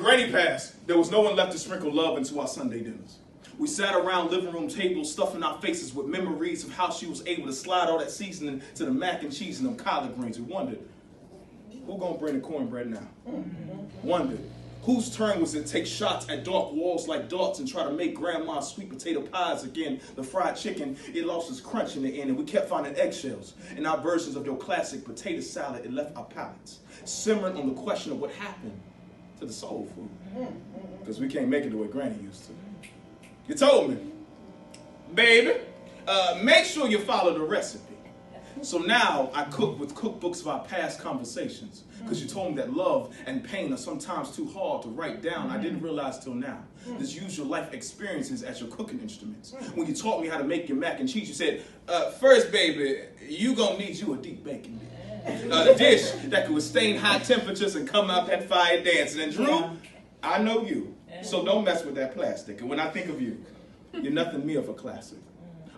Granny passed, there was no one left to sprinkle love into our Sunday dinners. We sat around living room tables, stuffing our faces with memories of how she was able to slide all that seasoning to the mac and cheese and them collard greens. We wondered, who gonna bring the cornbread now? Wondered, whose turn was it to take shots at dark walls like darts and try to make grandma's sweet potato pies again? The fried chicken, it lost its crunch in the end, and we kept finding eggshells in our versions of your classic potato salad. It left our palates simmering on the question of what happened to the soul food. Because we can't make it the way Granny used to. You told me, baby, make sure you follow the recipe. So now I cook with cookbooks of our past conversations, because you told me that love and pain are sometimes too hard to write down. I didn't realize till now. Just use your life experiences as your cooking instruments. When you taught me how to make your mac and cheese, you said, first, baby, you gonna need you a deep baking dish. A dish that can withstand high temperatures and come out that fire dancing. And Drew, I know you, so don't mess with that plastic. And when I think of you, you're nothing mere of a classic.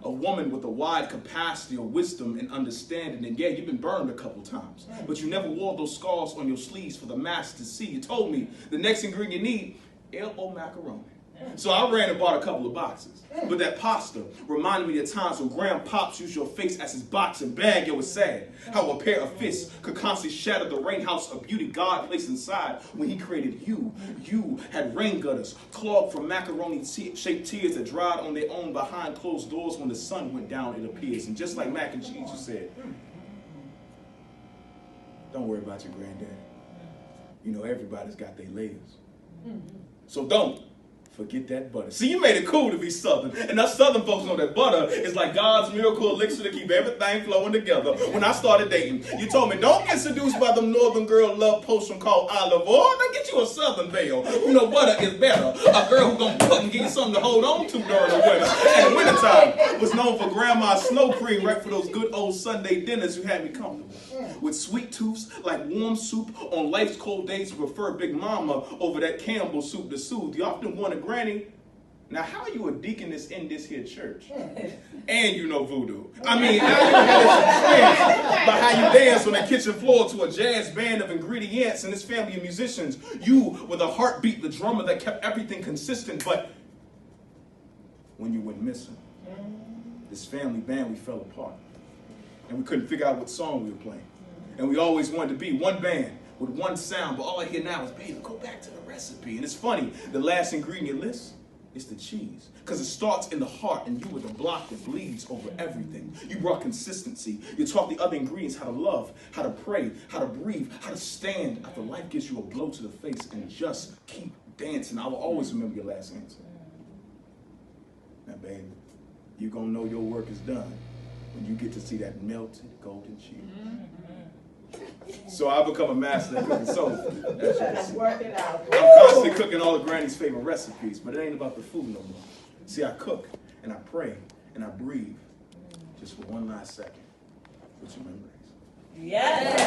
A woman with a wide capacity of wisdom and understanding. And yeah, you've been burned a couple times, but you never wore those scars on your sleeves for the mass to see. You told me the next ingredient you need, L.O. macaroni. So I ran and bought a couple of boxes. But that pasta reminded me of times when Grandpops used your face as his boxing bag. It was sad how a pair of fists could constantly shatter the rain house of beauty God placed inside when he created you. You had rain gutters clogged from macaroni-shaped tears that dried on their own behind closed doors when the sun went down, it appears. And just like mac and cheese, you said, don't worry about your granddaddy. You know, everybody's got their layers. So don't forget that butter. See, you made it cool to be Southern. And us Southern folks know that butter is like God's miracle elixir to keep everything flowing together. When I started dating, you told me, don't get seduced by them Northern girl love potion called olive oil. Now get you a Southern veil. You know, butter is better. A girl who gonna cook and give you something to hold on to during the winter. And the wintertime was known for Grandma's snow cream, right for those good old Sunday dinners who had me comfortable. With sweet tooths like warm soup on life's cold days, we prefer Big Mama over that Campbell soup to soothe. You often wondered, Granny, now how are you a deaconess in this here church? And you know voodoo. I mean, now you had some trends about how you dance on the kitchen floor to a jazz band of ingredients and this family of musicians. You were the heartbeat, the drummer that kept everything consistent, but when you went missing, this family band, we fell apart. And we couldn't figure out what song we were playing. And we always wanted to be one band with one sound, but all I hear now is, baby, go back to the recipe. And it's funny, the last ingredient list is the cheese. Because it starts in the heart, and you were the block that bleeds over everything. You brought consistency. You taught the other ingredients how to love, how to pray, how to breathe, how to stand after life gives you a blow to the face, and just keep dancing. I will always remember your last answer. Now, baby, you're going to know your work is done when you get to see that melted golden cheese. So I become a master at cooking soul food. I'm constantly cooking all of Granny's favorite recipes, but it ain't about the food no more. See, I cook and I pray and I breathe just for one last second with your memories. Yes.